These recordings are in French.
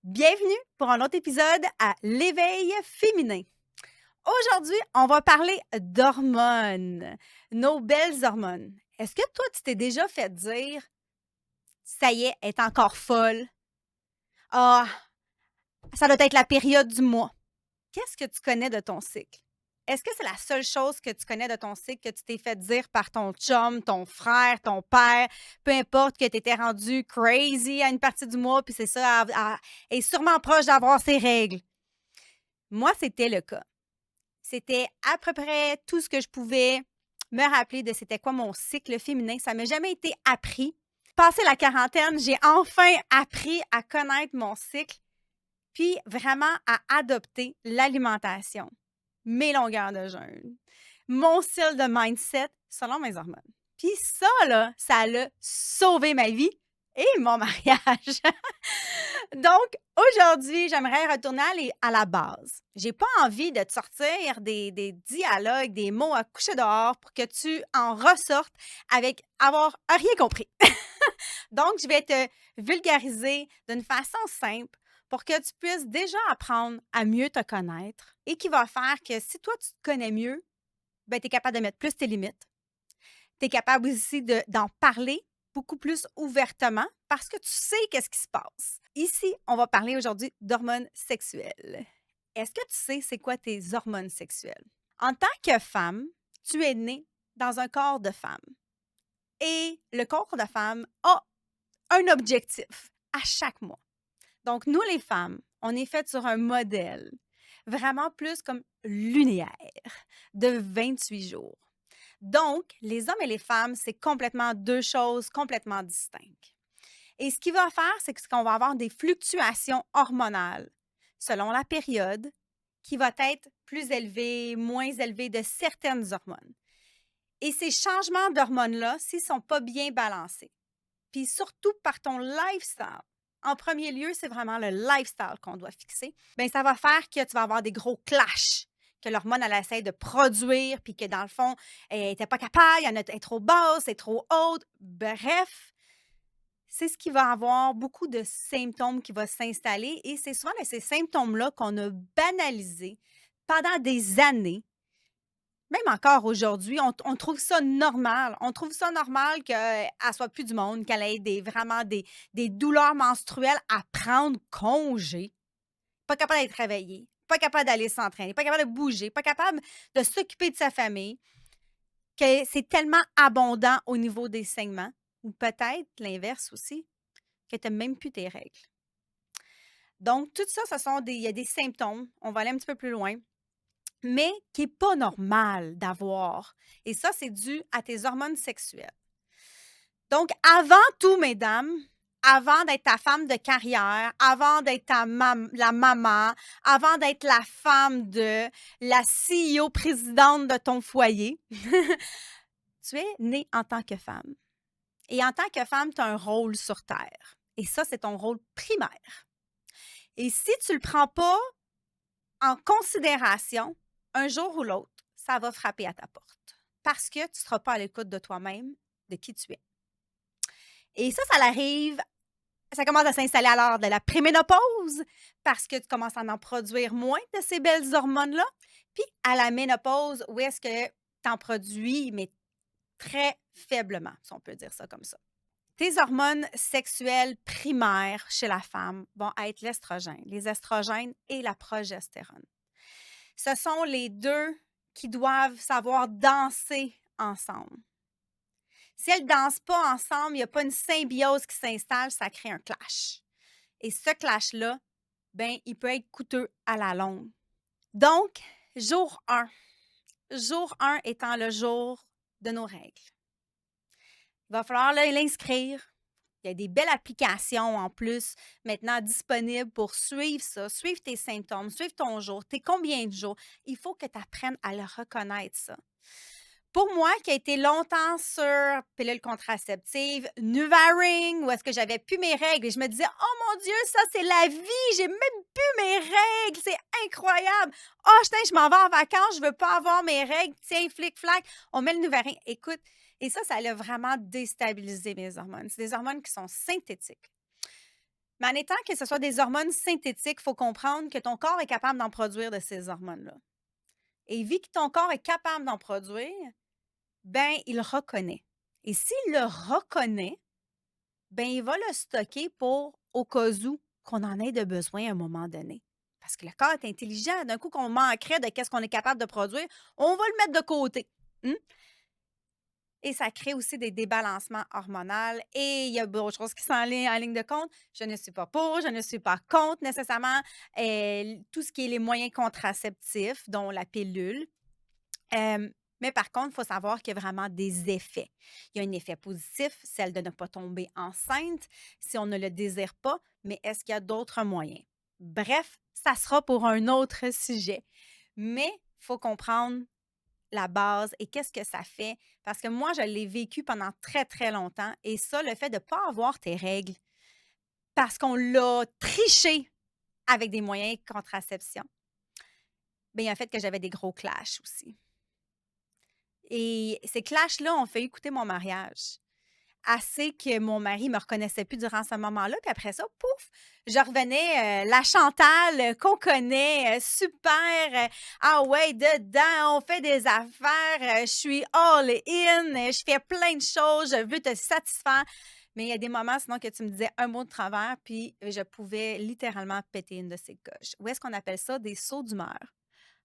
Bienvenue pour un autre épisode à l'éveil féminin. Aujourd'hui, on va parler d'hormones, nos belles hormones. Est-ce que toi, tu t'es déjà fait dire, ça y est, elle est encore folle? Ah, ça doit être la période du mois. Qu'est-ce que tu connais de ton cycle? Est-ce que c'est la seule chose que tu connais de ton cycle que tu t'es fait dire par ton chum, ton frère, ton père, peu importe, que tu étais rendu crazy à une partie du mois, puis c'est ça, elle est sûrement proche d'avoir ses règles? Moi, c'était le cas. C'était à peu près tout ce que je pouvais me rappeler de c'était quoi mon cycle féminin. Ça m'a jamais été appris. Passé la quarantaine, j'ai enfin appris à connaître mon cycle, puis vraiment à adopter l'alimentation, mes longueurs de jeûne, mon style de mindset selon mes hormones. Puis ça, là, ça a sauvé ma vie et mon mariage. Donc, aujourd'hui, j'aimerais retourner à la base. J'ai pas envie de te sortir des dialogues, des mots à coucher dehors pour que tu en ressortes avec avoir rien compris. Donc, je vais te vulgariser d'une façon simple pour que tu puisses déjà apprendre à mieux te connaître et qui va faire que si toi, tu te connais mieux, ben, tu es capable de mettre plus tes limites. Tu es capable aussi d'en parler beaucoup plus ouvertement parce que tu sais qu'est-ce qui se passe. Ici, on va parler aujourd'hui d'hormones sexuelles. Est-ce que tu sais c'est quoi tes hormones sexuelles? En tant que femme, tu es née dans un corps de femme et le corps de femme a un objectif à chaque mois. Donc, nous, les femmes, on est faites sur un modèle vraiment plus comme linéaire de 28 jours. Donc, les hommes et les femmes, c'est complètement deux choses complètement distinctes. Et ce qui va faire, c'est qu'on va avoir des fluctuations hormonales selon la période qui va être plus élevée, moins élevée de certaines hormones. Et ces changements d'hormones-là, s'ils ne sont pas bien balancés, puis surtout par ton lifestyle, en premier lieu, c'est vraiment le lifestyle qu'on doit fixer, bien, ça va faire que tu vas avoir des gros clashs que l'hormone, elle essaie de produire, puis que dans le fond, elle n'était pas capable, elle est trop basse, elle est trop haute. Bref, c'est ce qui va avoir beaucoup de symptômes qui vont s'installer et c'est souvent de ces symptômes-là qu'on a banalisés pendant des années. Même encore aujourd'hui, on trouve ça normal. On trouve ça normal qu'elle soit plus du monde, qu'elle ait vraiment des douleurs menstruelles à prendre congé, pas capable d'être réveillée, pas capable d'aller s'entraîner, pas capable de bouger, pas capable de s'occuper de sa famille, que c'est tellement abondant au niveau des saignements, ou peut-être l'inverse aussi, que tu n'as même plus tes règles. Donc, tout ça, il y a des symptômes. On va aller un petit peu plus loin, mais qui n'est pas normal d'avoir. Et ça, c'est dû à tes hormones sexuelles. Donc, avant tout, mesdames, avant d'être ta femme de carrière, avant d'être la maman, avant d'être la femme de la CEO présidente de ton foyer, tu es née en tant que femme. Et en tant que femme, tu as un rôle sur Terre. Et ça, c'est ton rôle primaire. Et si tu ne le prends pas en considération, un jour ou l'autre, ça va frapper à ta porte. Parce que tu ne seras pas à l'écoute de toi-même, de qui tu es. Et ça arrive, ça commence à s'installer à l'heure de la préménopause parce que tu commences à en produire moins de ces belles hormones-là. Puis à la ménopause, où est-ce que tu en produis, mais très faiblement, si on peut dire ça comme ça. Tes hormones sexuelles primaires chez la femme vont être l'estrogène, les estrogènes et la progestérone. Ce sont les deux qui doivent savoir danser ensemble. Si elles ne dansent pas ensemble, il n'y a pas une symbiose qui s'installe, ça crée un clash. Et ce clash-là, ben, il peut être coûteux à la longue. Donc, jour 1. Jour 1 étant le jour de nos règles. Il va falloir l'inscrire. Il y a des belles applications en plus maintenant disponibles pour suivre ça, suivre tes symptômes, suivre ton jour, tes combien de jours. Il faut que tu apprennes à le reconnaître, ça. Pour moi, qui a été longtemps sur pilule contraceptive, Nuvaring, où est-ce que j'avais plus mes règles et je me disais, oh mon Dieu, ça c'est la vie, j'ai même plus mes règles, c'est incroyable. Oh, je m'en vais en vacances, je veux pas avoir mes règles, tiens, flic-flac, on met le Nuvaring. Écoute, et ça a vraiment déstabilisé mes hormones. C'est des hormones qui sont synthétiques. Mais en étant que ce soit des hormones synthétiques, il faut comprendre que ton corps est capable d'en produire de ces hormones-là. Et vu que ton corps est capable d'en produire, ben, il le reconnaît. Et s'il le reconnaît, ben, il va le stocker pour au cas où qu'on en ait de besoin à un moment donné. Parce que le corps est intelligent. D'un coup, qu'on manquerait de qu'est-ce qu'on est capable de produire, on va le mettre de côté. Mmh? Et ça crée aussi des débalancements hormonaux et il y a d'autres choses qui sont en ligne de compte. Je ne suis pas pour, je ne suis pas contre nécessairement, tout ce qui est les moyens contraceptifs, dont la pilule. Mais par contre, il faut savoir qu'il y a vraiment des effets. Il y a un effet positif, celle de ne pas tomber enceinte si on ne le désire pas, mais est-ce qu'il y a d'autres moyens? Bref, ça sera pour un autre sujet. Mais il faut comprendre la base et qu'est-ce que ça fait? Parce que moi, je l'ai vécu pendant très, très longtemps et ça, le fait de ne pas avoir tes règles parce qu'on l'a triché avec des moyens de contraception, bien, il a fait que j'avais des gros clashs aussi. Et ces clashs-là ont fait écouter mon mariage. Assez que mon mari me reconnaissait plus durant ce moment-là. Puis après ça, pouf, je revenais, la Chantal, qu'on connaît, super, ah ouais, dedans, on fait des affaires, je suis all in, je fais plein de choses, je veux te satisfaire. Mais il y a des moments, sinon, que tu me disais un mot de travers, puis je pouvais littéralement péter une de ces coches. Où est-ce qu'on appelle ça? Des sauts d'humeur.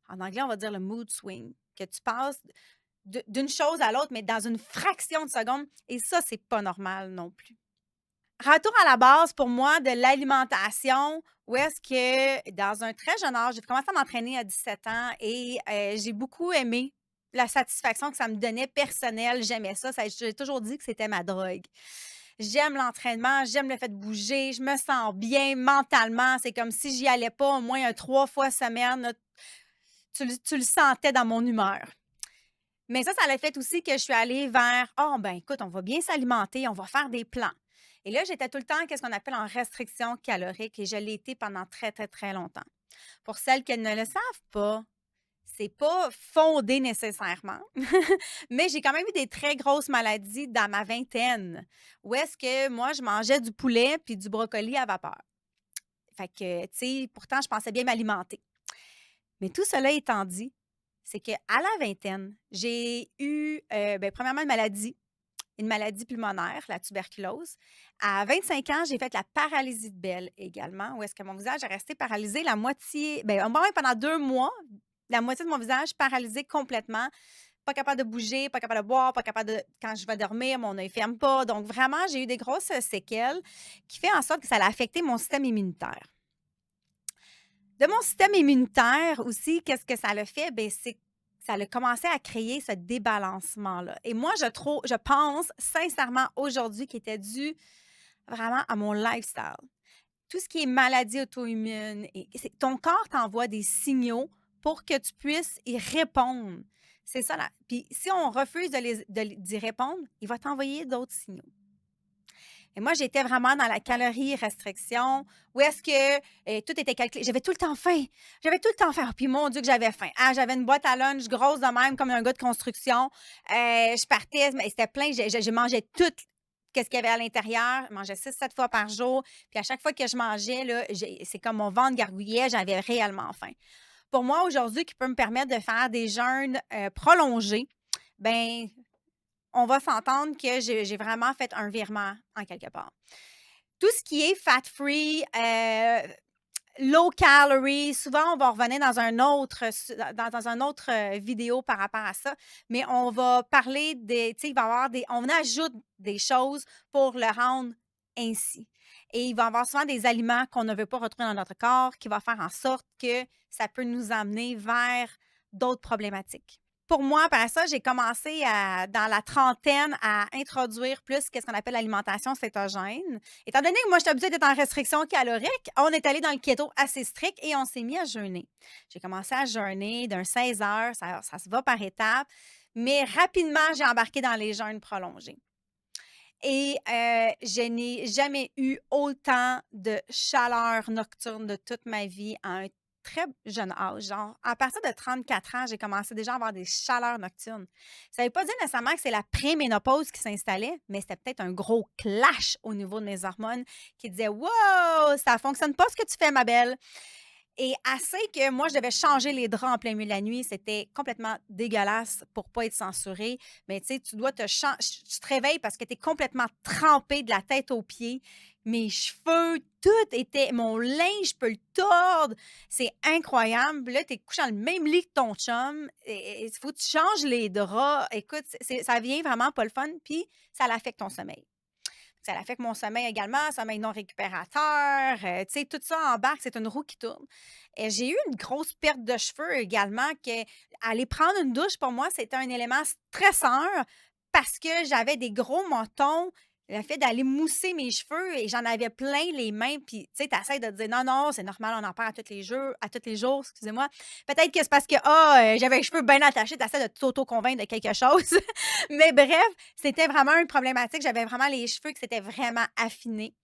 En anglais, on va dire le mood swing, que tu passes d'une chose à l'autre, mais dans une fraction de seconde. Et ça, c'est pas normal non plus. Retour à la base pour moi de l'alimentation, où est-ce que dans un très jeune âge, j'ai commencé à m'entraîner à 17 ans et j'ai beaucoup aimé la satisfaction que ça me donnait personnelle. J'aimais ça. J'ai toujours dit que c'était ma drogue. J'aime l'entraînement, j'aime le fait de bouger, je me sens bien mentalement. C'est comme si j'y allais pas au moins 3 fois semaine. Là, tu le sentais dans mon humeur. Mais ça l'a fait aussi que je suis allée vers: «Ah, ben, écoute, on va bien s'alimenter, on va faire des plans». Et là, j'étais tout le temps, qu'est-ce qu'on appelle en restriction calorique et je l'ai été pendant très, très, très longtemps. Pour celles qui ne le savent pas, c'est pas fondé nécessairement, mais j'ai quand même eu des très grosses maladies dans ma vingtaine, où est-ce que moi, je mangeais du poulet puis du brocoli à vapeur. Fait que, tu sais, pourtant, je pensais bien m'alimenter. Mais tout cela étant dit, c'est qu'à la vingtaine, j'ai eu, ben, premièrement, une maladie pulmonaire, la tuberculose. À 25 ans, j'ai fait la paralysie de Bell également, où est-ce que mon visage est resté paralysé la moitié, ben, au moins pendant 2 mois, la moitié de mon visage paralysé complètement, pas capable de bouger, pas capable de boire, pas capable de quand je vais dormir, mon œil ferme pas. Donc vraiment, j'ai eu des grosses, séquelles qui fait en sorte que ça a affecté mon système immunitaire. De mon système immunitaire aussi, qu'est-ce que ça l'a fait? Bien, c'est que ça a commencé à créer ce débalancement-là. Et moi, je pense sincèrement aujourd'hui qu'il était dû vraiment à mon lifestyle. Tout ce qui est maladie auto-immune, ton corps t'envoie des signaux pour que tu puisses y répondre. C'est ça. Là. Puis si on refuse d'y répondre, il va t'envoyer d'autres signaux. Et moi, j'étais vraiment dans la calorie restriction, où est-ce que tout était calculé. J'avais tout le temps faim. J'avais tout le temps faim. Ah, puis mon Dieu que j'avais faim. Ah, j'avais une boîte à lunch grosse de même, comme un gars de construction. Je partais, mais c'était plein. Je mangeais tout qu'est-ce qu'il y avait à l'intérieur. Je mangeais 6-7 fois par jour. Puis à chaque fois que je mangeais, là, c'est comme mon ventre gargouillait. J'avais réellement faim. Pour moi, aujourd'hui, qui peut me permettre de faire des jeûnes prolongés, ben on va s'entendre que j'ai vraiment fait un virement en quelque part. Tout ce qui est fat-free, low calorie, souvent, on va revenir dans un autre vidéo par rapport à ça, mais on va parler des, tu sais, il va y avoir on ajoute des choses pour le rendre ainsi. Et il va y avoir souvent des aliments qu'on ne veut pas retrouver dans notre corps qui va faire en sorte que ça peut nous amener vers d'autres problématiques. Pour moi, par ça, j'ai commencé dans la trentaine à introduire plus qu'est-ce qu'on appelle l'alimentation cétogène. Étant donné que moi, j'étais habituée d'être en restriction calorique, on est allé dans le keto assez strict et on s'est mis à jeûner. J'ai commencé à jeûner d'un 16 heures, ça se va par étapes, mais rapidement, j'ai embarqué dans les jeûnes prolongés. Et je n'ai jamais eu autant de chaleur nocturne de toute ma vie à un très jeune âge. Genre, à partir de 34 ans, j'ai commencé déjà à avoir des chaleurs nocturnes. Ça ne veut pas dire nécessairement que c'est la préménopause qui s'installait, mais c'était peut-être un gros clash au niveau de mes hormones qui disait: «Wow, ça fonctionne pas ce que tu fais, ma belle». Et assez que moi, je devais changer les draps en plein milieu de la nuit. C'était complètement dégueulasse pour pas être censuré. Mais tu sais, tu dois tu te réveilles parce que tu es complètement trempé de la tête aux pieds. Mes cheveux, tout était. Mon linge, je peux le tordre. C'est incroyable. Puis là, tu es couché dans le même lit que ton chum. Il faut que tu changes les draps. Écoute, ça vient vraiment pas le fun. Puis ça affecte ton sommeil. Ça affecte mon sommeil également, sommeil non récupérateur, tu sais, tout ça embarque, c'est une roue qui tourne. Et j'ai eu une grosse perte de cheveux également que aller prendre une douche, pour moi, c'était un élément stresseur parce que j'avais des gros mentons. Le fait d'aller mousser mes cheveux et j'en avais plein les mains, puis tu sais, tu essaies de te dire: «Non, non, c'est normal, on en perd à tous les jours, excusez-moi». Peut-être que c'est parce que, j'avais les cheveux bien attachés, tu essaies de t'auto-convaincre de quelque chose. Mais bref, c'était vraiment une problématique. J'avais vraiment les cheveux qui s'étaient vraiment affinés.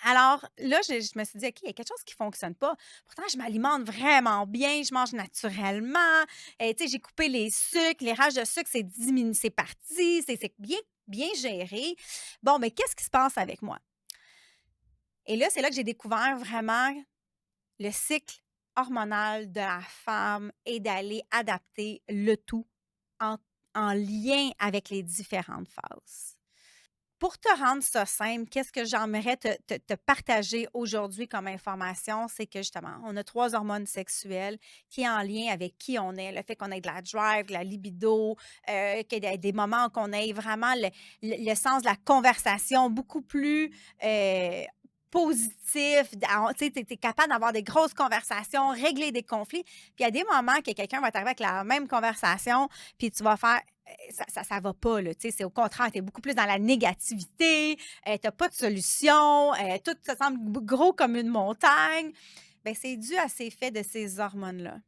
Alors là, je me suis dit: «OK, il y a quelque chose qui ne fonctionne pas». Pourtant, je m'alimente vraiment bien, je mange naturellement, tu sais, j'ai coupé les sucres, les rages de sucre, c'est parti, c'est bien géré. Bon, mais qu'est-ce qui se passe avec moi? Et là, c'est là que j'ai découvert vraiment le cycle hormonal de la femme et d'aller adapter le tout en en lien avec les différentes phases. Pour te rendre ça simple, qu'est-ce que j'aimerais te partager aujourd'hui comme information? C'est que justement, on a 3 hormones sexuelles qui est en lien avec qui on est. Le fait qu'on ait de la drive, de la libido, qu'il y ait des moments qu'on ait vraiment le sens de la conversation beaucoup plus, positif. Tu sais, tu es capable d'avoir des grosses conversations, régler des conflits. Puis il y a des moments que quelqu'un va t'arriver avec la même conversation, puis tu vas faire ça va pas, là, tu sais, c'est au contraire, tu es beaucoup plus dans la négativité, tu pas de solution, tout te semble gros comme une montagne. Bien, c'est dû à ces faits de ces hormones-là.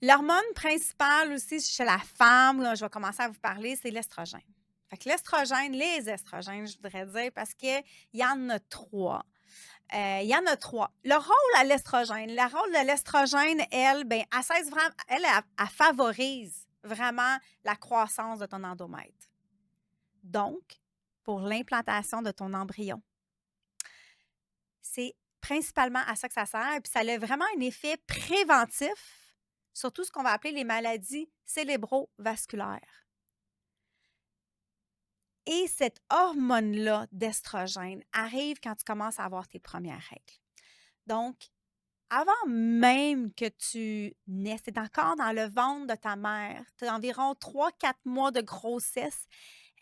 L'hormone principale aussi chez la femme, là, je vais commencer à vous parler, c'est l'estrogène. Fait que l'estrogène, les estrogènes, je voudrais dire, parce qu'il y en a 3. Il y en a 3. Le rôle à l'estrogène, le rôle de l'estrogène, elle, ben, elle cesse vraiment, elle favorise vraiment la croissance de ton endomètre. Donc, pour l'implantation de ton embryon. C'est principalement à ça que ça sert. Puis ça a vraiment un effet préventif sur tout ce qu'on va appeler les maladies cérébrovasculaires. Et cette hormone-là d'estrogène arrive quand tu commences à avoir tes premières règles. Donc, avant même que tu naisses, tu es encore dans le ventre de ta mère, tu as environ 3-4 mois de grossesse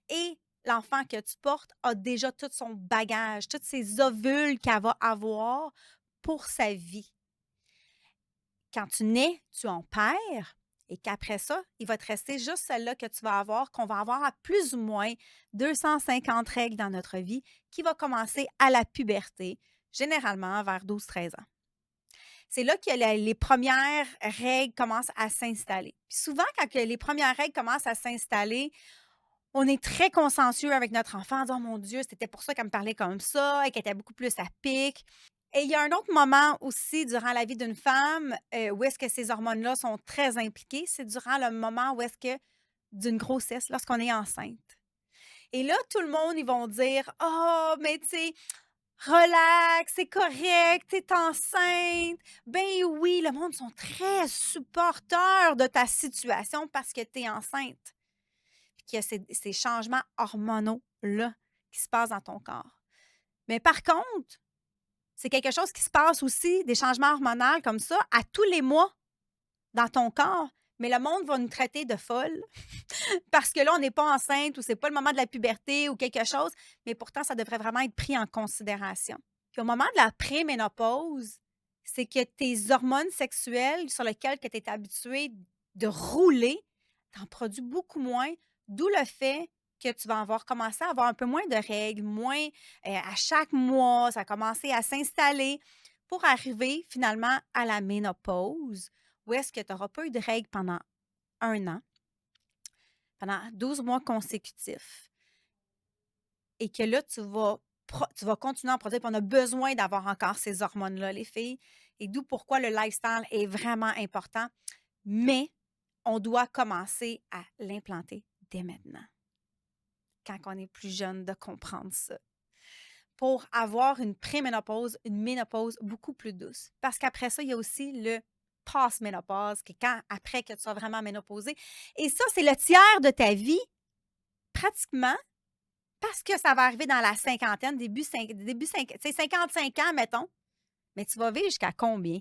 et l'enfant que tu portes a déjà tout son bagage, tous ses ovules qu'elle va avoir pour sa vie. Quand tu nais, tu en perds et qu'après ça, il va te rester juste celle-là que tu vas avoir, qu'on va avoir à plus ou moins 250 règles dans notre vie, qui va commencer à la puberté, généralement vers 12-13 ans. C'est là que les premières règles commencent à s'installer. Puis souvent, quand que les premières règles commencent à s'installer, on est très consciencieux avec notre enfant en disant: «Oh mon Dieu, c'était pour ça qu'elle me parlait comme ça et qu'elle était beaucoup plus à pic». Et il y a un autre moment aussi durant la vie d'une femme, où est-ce que ces hormones-là sont très impliquées, c'est durant le moment où est-ce que d'une grossesse, lorsqu'on est enceinte. Et là, tout le monde, ils vont dire: «Oh, mais tu sais, relax, c'est correct, tu es enceinte». Ben oui, le monde sont très supporteurs de ta situation parce que tu es enceinte, puis qu'il y a ces changements hormonaux-là qui se passent dans ton corps. Mais par contre, c'est quelque chose qui se passe aussi, des changements hormonaux comme ça, à tous les mois dans ton corps, mais le monde va nous traiter de folles parce que là, on n'est pas enceinte ou c'est pas le moment de la puberté ou quelque chose, mais pourtant, ça devrait vraiment être pris en considération. Puis au moment de la préménopause, c'est que tes hormones sexuelles sur lesquelles tu es habitué de rouler, tu en produis beaucoup moins, d'où le fait que tu vas avoir commencé à avoir un peu moins de règles, moins à chaque mois, ça a commencé à s'installer pour arriver finalement à la ménopause, où est-ce que tu n'auras pas eu de règles pendant 1 an, pendant 12 mois consécutifs et que là, tu vas tu vas continuer à en produire, puis on a besoin d'avoir encore ces hormones-là, les filles, et d'où pourquoi le lifestyle est vraiment important. Mais on doit commencer à l'implanter dès maintenant, quand on est plus jeune, de comprendre ça, pour avoir une préménopause, une ménopause beaucoup plus douce. Parce qu'après ça, il y a aussi le post-ménopause, qui est quand, après que tu sois vraiment ménopausée. Et ça, c'est le tiers de ta vie, pratiquement, parce que ça va arriver dans la cinquantaine, tu sais, 55 ans, mettons. Mais tu vas vivre jusqu'à combien?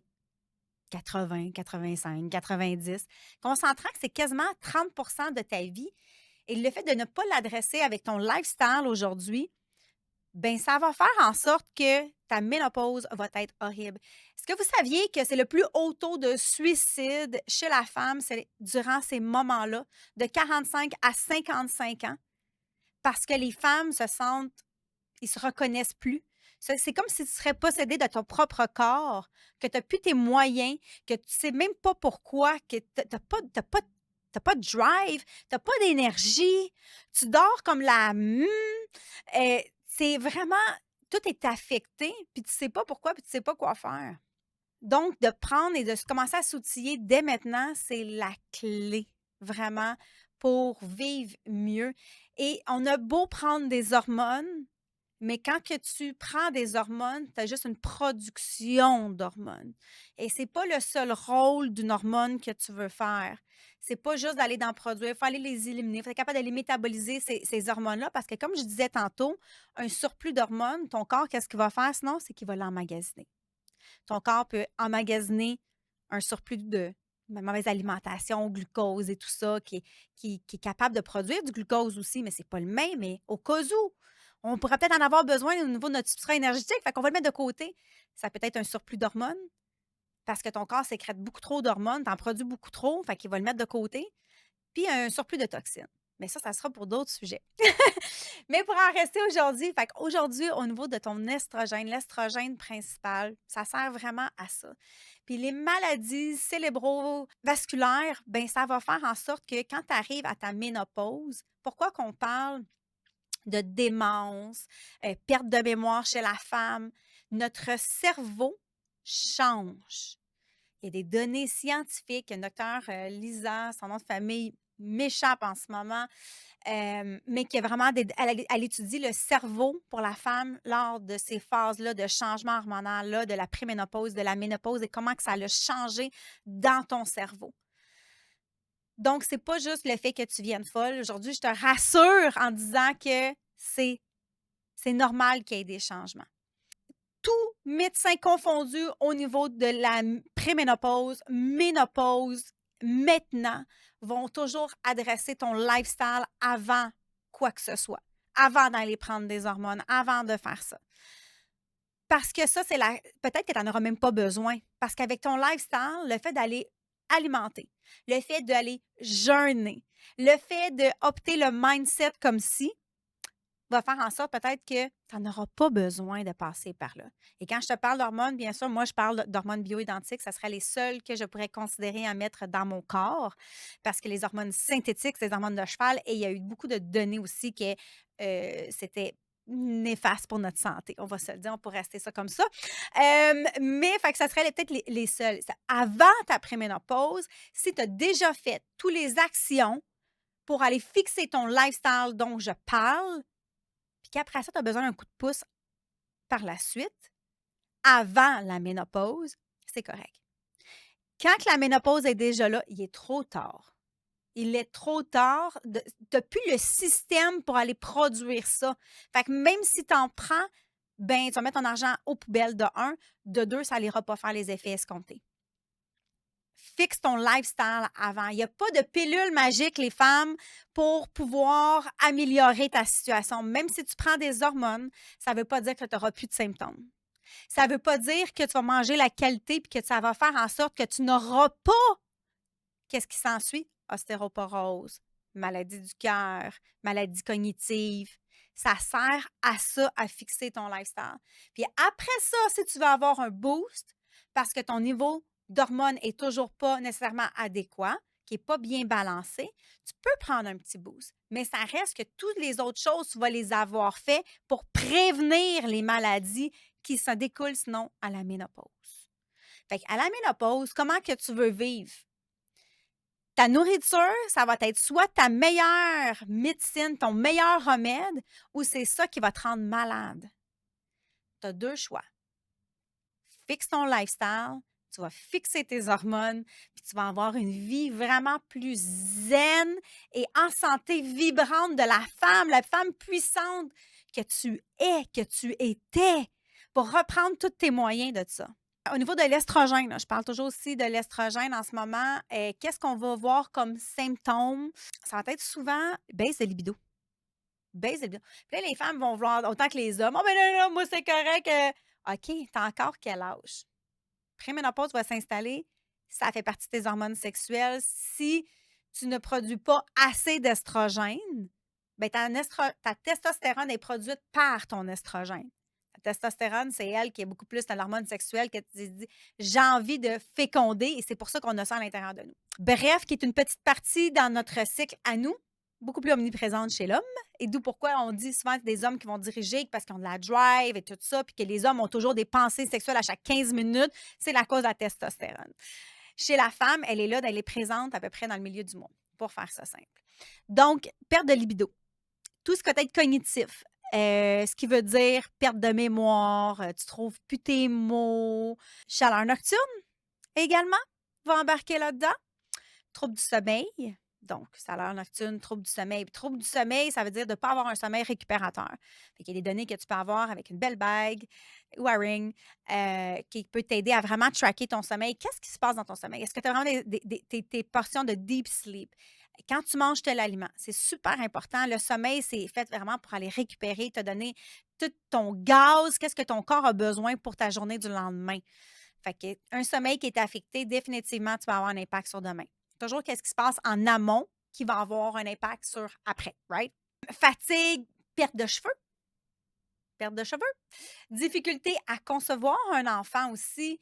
80, 85, 90. Concentrant que c'est quasiment 30 de ta vie. Et le fait de ne pas l'adresser avec ton lifestyle aujourd'hui, ben ça va faire en sorte que ta ménopause va être horrible. Est-ce que vous saviez que c'est le plus haut taux de suicide chez la femme, c'est durant ces moments-là, de 45 à 55 ans? Parce que les femmes se sentent, ils se reconnaissent plus. C'est comme si tu serais possédé de ton propre corps, que tu as plus tes moyens, que tu sais même pas pourquoi, que tu pas de drive, tu pas d'énergie, tu dors comme la c'est vraiment tout est affecté, puis tu sais pas pourquoi, puis tu sais pas quoi faire. Donc de prendre et de se commencer à s'outiller dès maintenant, c'est la clé, vraiment, pour vivre mieux. Et on a beau prendre des hormones, mais quand que tu prends des hormones, tu as juste une production d'hormones. Et c'est pas le seul rôle d'une hormone que tu veux faire. C'est pas juste d'aller d'en produire, il faut aller les éliminer, il faut être capable de les métaboliser, ces hormones-là, parce que comme je disais tantôt, un surplus d'hormones, ton corps, qu'est-ce qu'il va faire sinon? C'est qu'il va l'emmagasiner. Ton corps peut emmagasiner un surplus de mauvaise alimentation, glucose et tout ça, qui est capable de produire du glucose aussi, mais c'est pas le même, mais au cas où. On pourrait peut-être en avoir besoin au niveau de notre substrat énergétique, fait qu'on va le mettre de côté. Ça peut être un surplus d'hormones parce que ton corps sécrète beaucoup trop d'hormones, tu en produis beaucoup trop, fait qu'il va le mettre de côté. Puis un surplus de toxines. Mais ça sera pour d'autres sujets. Mais pour en rester aujourd'hui, fait qu'aujourd'hui, au niveau de ton estrogène, l'estrogène principal, ça sert vraiment à ça. Puis les maladies cérébrovasculaires, ben ça va faire en sorte que quand tu arrives à ta ménopause, pourquoi qu'on parle de démence, perte de mémoire chez la femme, notre cerveau change. Il y a des données scientifiques. Le docteur Lisa, son nom de famille m'échappe en ce moment, mais qui a vraiment elle étudie le cerveau pour la femme lors de ces phases-là de changement hormonal-là, de la préménopause, de la ménopause et comment que ça l'a changé dans ton cerveau. Donc, c'est pas juste le fait que tu viennes folle. Aujourd'hui, je te rassure en disant que c'est normal qu'il y ait des changements. Tout médecin confondu au niveau de la préménopause, ménopause, maintenant, vont toujours adresser ton lifestyle avant quoi que ce soit, avant d'aller prendre des hormones, avant de faire ça. Parce que ça, peut-être que tu n'en auras même pas besoin. Parce qu'avec ton lifestyle, le fait d'aller alimenter, le fait d'aller jeûner, le fait d'opter le mindset comme si, va faire en sorte peut-être que tu n'en auras pas besoin de passer par là. Et quand je te parle d'hormones, bien sûr, moi, je parle d'hormones bioidentiques. Ça serait les seules que je pourrais considérer à mettre dans mon corps parce que les hormones synthétiques, c'est des hormones de cheval et il y a eu beaucoup de données aussi que c'était néfaste pour notre santé. On va se le dire, on pourrait rester ça comme ça. Mais fait que ça serait peut-être les seuls. Avant ta préménopause, si tu as déjà fait toutes les actions pour aller fixer ton lifestyle dont je parle, puis qu'après ça, tu as besoin d'un coup de pouce par la suite, avant la ménopause, c'est correct. Quand que la ménopause est déjà là, il est trop tard. Il est trop tard. Tu n'as plus le système pour aller produire ça. Fait que même si tu en prends, ben, tu vas mettre ton argent aux poubelles de un. De deux, ça n'ira pas faire les effets escomptés. Fixe ton lifestyle avant. Il n'y a pas de pilule magique, les femmes, pour pouvoir améliorer ta situation. Même si tu prends des hormones, ça ne veut pas dire que tu n'auras plus de symptômes. Ça ne veut pas dire que tu vas manger la qualité et que ça va faire en sorte que tu n'auras pas, qu'est-ce qui s'ensuit? Ostéoporose, maladie du cœur, maladie cognitive. Ça sert à ça, à fixer ton lifestyle. Puis après ça, si tu veux avoir un boost, parce que ton niveau d'hormones est toujours pas nécessairement adéquat, qui n'est pas bien balancé, tu peux prendre un petit boost. Mais ça reste que toutes les autres choses, tu vas les avoir fait pour prévenir les maladies qui s'en découlent sinon à la ménopause. Fait qu'à la ménopause, comment que tu veux vivre? Ta nourriture, ça va être soit ta meilleure médecine, ton meilleur remède, ou c'est ça qui va te rendre malade. Tu as 2 choix. Fixe ton lifestyle, tu vas fixer tes hormones, puis tu vas avoir une vie vraiment plus zen et en santé vibrante de la femme puissante que tu es, que tu étais, pour reprendre tous tes moyens de ça. Au niveau de l'estrogène, là, je parle toujours aussi de l'estrogène en ce moment. Qu'est-ce qu'on va voir comme symptômes? Ça va être souvent baisse de libido. Baisse de libido. Puis là, les femmes vont vouloir, autant que les hommes, oh, ben là, là, moi, c'est correct. OK, t'as encore quel âge? Préménopause va s'installer, ça fait partie de tes hormones sexuelles. Si tu ne produis pas assez d'estrogène, ben ta testostérone est produite par ton estrogène. La testostérone, c'est elle qui est beaucoup plus dans l'hormone sexuelle que tu dis j'ai envie de féconder et c'est pour ça qu'on a ça à l'intérieur de nous. Bref, qui est une petite partie dans notre cycle à nous, beaucoup plus omniprésente chez l'homme. Et d'où pourquoi on dit souvent des hommes qui vont diriger parce qu'ils ont de la drive et tout ça, puis que les hommes ont toujours des pensées sexuelles à chaque 15 minutes, c'est la cause de la testostérone. Chez la femme, elle est là, elle est présente à peu près dans le milieu du mois, pour faire ça simple. Donc, perte de libido. Tout ce qui va être cognitif, ce qui veut dire perte de mémoire, tu trouves plus tes mots. Chaleur nocturne également va embarquer là-dedans. Trouble du sommeil, donc chaleur nocturne, trouble du sommeil. Puis trouble du sommeil, ça veut dire de ne pas avoir un sommeil récupérateur. Fait qu'il y a des données que tu peux avoir avec une belle bague ou un ring qui peut t'aider à vraiment tracker ton sommeil. Qu'est-ce qui se passe dans ton sommeil? Est-ce que tu as vraiment tes portions de deep sleep? Quand tu manges tel aliment, c'est super important. Le sommeil, c'est fait vraiment pour aller récupérer, te donner tout ton gaz, qu'est-ce que ton corps a besoin pour ta journée du lendemain. Fait qu'un sommeil qui est affecté, définitivement, tu vas avoir un impact sur demain. Toujours qu'est-ce qui se passe en amont qui va avoir un impact sur après, right? Fatigue, perte de cheveux, difficulté à concevoir un enfant aussi,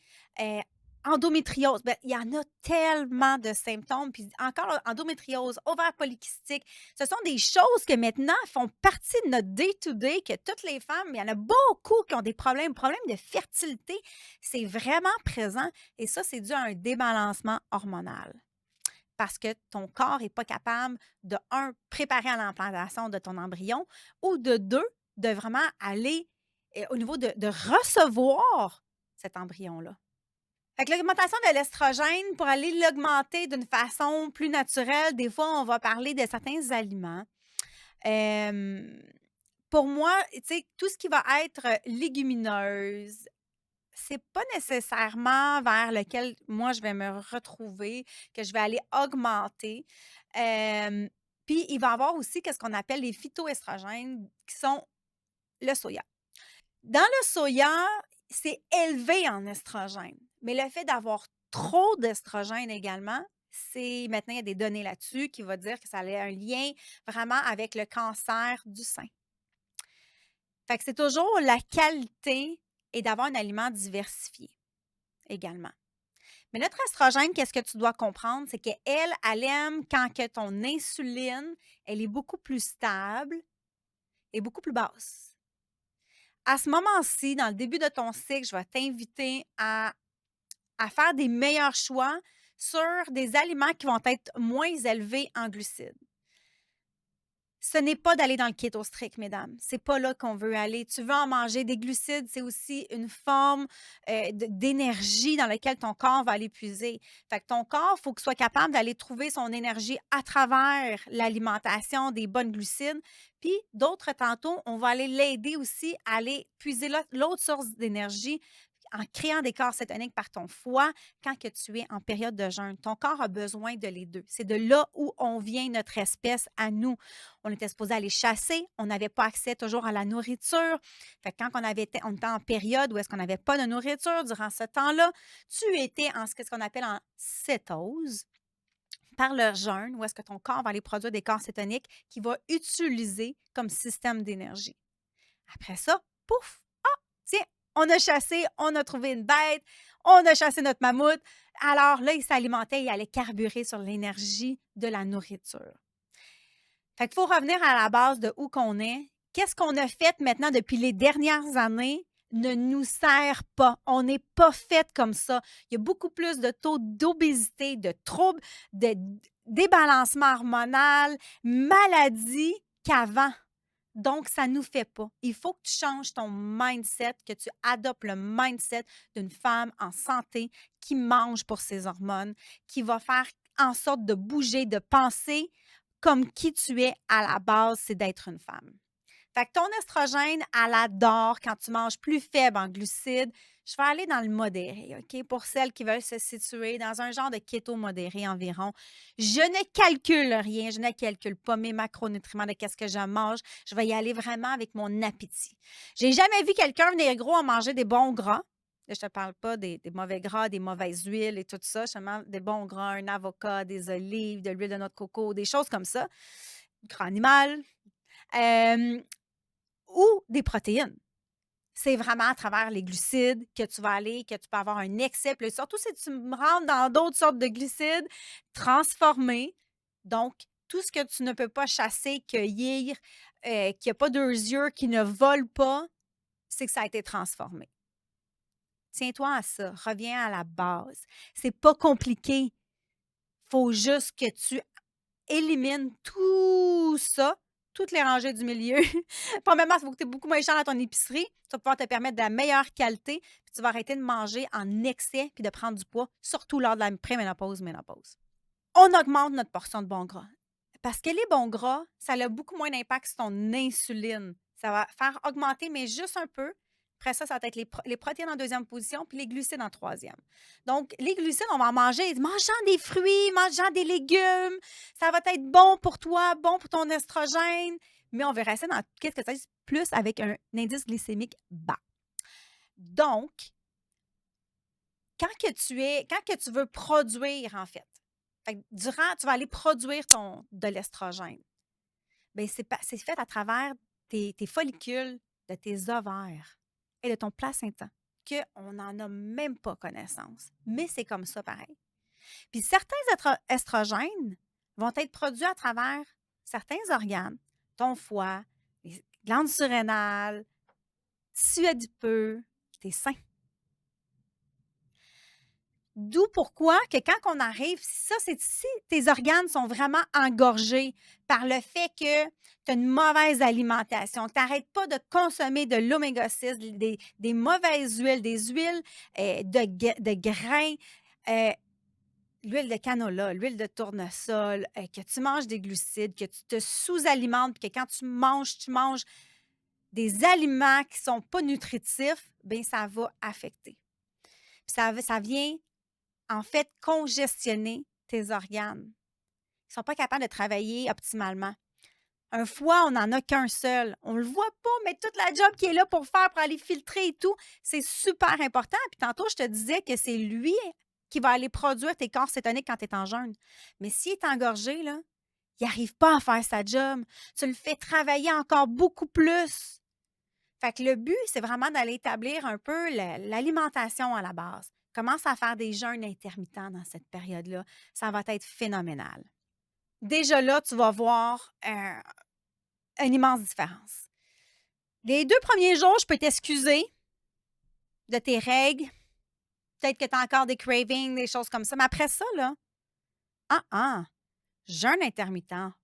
endométriose. Ben, il y en a tellement de symptômes. Puis encore, endométriose, ovaire polykystique, ce sont des choses que maintenant font partie de notre day-to-day, que toutes les femmes, il y en a beaucoup qui ont des problèmes de fertilité. C'est vraiment présent. Et ça, c'est dû à un débalancement hormonal parce que ton corps n'est pas capable de, un, préparer à l'implantation de ton embryon ou de deux, de vraiment aller au niveau de recevoir cet embryon-là. Fait que l'augmentation de l'estrogène, pour aller l'augmenter d'une façon plus naturelle, des fois, on va parler de certains aliments. Euh, pour moi, tu sais, tout ce qui va être légumineuse, c'est pas nécessairement vers lequel moi je vais me retrouver, que je vais aller augmenter. Hem, Puis il va y avoir aussi qu'est-ce qu'on appelle les phytoestrogènes qui sont le soya. Dans le soya, c'est élevé en estrogène, mais le fait d'avoir trop d'estrogène également, c'est maintenant il y a des données là-dessus qui va dire que ça a un lien vraiment avec le cancer du sein. Fait que c'est toujours la qualité et d'avoir un aliment diversifié également. Mais notre estrogène, qu'est-ce que tu dois comprendre? C'est qu'elle, elle aime quand que ton insuline, elle est beaucoup plus stable et beaucoup plus basse. À ce moment-ci, dans le début de ton cycle, je vais t'inviter à faire des meilleurs choix sur des aliments qui vont être moins élevés en glucides. Ce n'est pas d'aller dans le keto strict, mesdames. C'est pas là qu'on veut aller. Tu veux en manger des glucides, c'est aussi une forme d'énergie dans laquelle ton corps va aller puiser. Fait que ton corps, il faut qu'il soit capable d'aller trouver son énergie à travers l'alimentation des bonnes glucides. Puis d'autres tantôt, on va aller l'aider aussi à aller puiser l'autre source d'énergie en créant des corps cétoniques par ton foie quand que tu es en période de jeûne. Ton corps a besoin de les deux. C'est de là où on vient notre espèce à nous. On était supposé aller chasser, on n'avait pas accès toujours à la nourriture. Fait que quand on était en période où est-ce qu'on n'avait pas de nourriture durant ce temps-là, tu étais en ce qu'on appelle en cétose par le jeûne, où est-ce que ton corps va aller produire des corps cétoniques qu'il va utiliser comme système d'énergie. Après ça, pouf, tiens, On a chassé, on a trouvé une bête, on a chassé notre mammouth. Alors là, il s'alimentait, il allait carburer sur l'énergie de la nourriture. Fait qu'il faut revenir à la base de où qu'on est. Qu'est-ce qu'on a fait maintenant depuis les dernières années ne nous sert pas. On n'est pas fait comme ça. Il y a beaucoup plus de taux d'obésité, de troubles, de débalancement hormonal, maladies qu'avant. Donc, ça ne nous fait pas. Il faut que tu changes ton mindset, que tu adoptes le mindset d'une femme en santé qui mange pour ses hormones, qui va faire en sorte de bouger, de penser comme qui tu es à la base, c'est d'être une femme. Fait que ton estrogène, elle adore quand tu manges plus faible en glucides. Je vais aller dans le modéré, OK? Pour celles qui veulent se situer dans un genre de keto modéré environ. Je ne calcule rien, je ne calcule pas mes macronutriments de qu'est-ce que je mange. Je vais y aller vraiment avec mon appétit. J'ai jamais vu quelqu'un venir gros en manger des bons gras. Là, je ne te parle pas des mauvais gras, des mauvaises huiles et tout ça. Je te parle des bons gras, un avocat, des olives, de l'huile de noix de coco, des choses comme ça. Gras animal. Euh, ou des protéines. C'est vraiment à travers les glucides que tu vas aller, que tu peux avoir un excès. Puis surtout si tu me rentres dans d'autres sortes de glucides transformés. Donc, tout ce que tu ne peux pas chasser, cueillir, qui n'a pas deux yeux, qui ne vole pas, c'est que ça a été transformé. Tiens-toi à ça. Reviens à la base. C'est pas compliqué. Il faut juste que tu élimines tout ça, toutes les rangées du milieu. Premièrement, ça va coûter beaucoup moins cher dans ton épicerie. Ça va pouvoir te permettre de la meilleure qualité. Puis tu vas arrêter de manger en excès puis de prendre du poids, surtout lors de la préménopause, ménopause. On augmente notre portion de bons gras. Parce que les bons gras, ça a beaucoup moins d'impact sur ton insuline. Ça va faire augmenter, mais juste un peu. Après ça, ça va être les protéines en deuxième position, puis les glucides en troisième. Donc, les glucides, on va en manger mangeant des fruits, mangeant des légumes. Ça va être bon pour toi, bon pour ton estrogène, mais on verra ça dans qu'est-ce que ça dit plus avec un indice glycémique bas. Donc, quand que tu veux produire, en fait, tu vas aller produire de l'estrogène. Bien, c'est fait à travers tes follicules, de tes ovaires et de ton placenta, qu'on n'en a même pas connaissance. Mais c'est comme ça pareil. Puis certains estrogènes vont être produits à travers certains organes, ton foie, les glandes surrénales, tissu adipeux, tes seins. D'où pourquoi que quand on arrive, si tes organes sont vraiment engorgés par le fait que tu as une mauvaise alimentation, que tu n'arrêtes pas de consommer de l'oméga 6, des mauvaises huiles, des huiles de grains, l'huile de canola, l'huile de tournesol, que tu manges des glucides, que tu te sous-alimentes, puis que quand tu manges des aliments qui ne sont pas nutritifs, bien, ça va affecter. Puis ça vient en fait, congestionner tes organes. Ils ne sont pas capables de travailler optimalement. Un foie, on n'en a qu'un seul. On ne le voit pas, mais toute la job qui est là pour faire, pour aller filtrer et tout, c'est super important. Puis tantôt, je te disais que c'est lui qui va aller produire tes corps cétoniques quand tu es en jeûne. Mais s'il est engorgé, là, il n'arrive pas à faire sa job. Tu le fais travailler encore beaucoup plus. Fait que le but, c'est vraiment d'aller établir un peu l'alimentation à la base. Commence à faire des jeûnes intermittents dans cette période-là. Ça va être phénoménal. Déjà là, tu vas voir une immense différence. Les 2 premiers jours, je peux t'excuser de tes règles. Peut-être que tu as encore des cravings, des choses comme ça. Mais après ça, là, jeûne intermittent,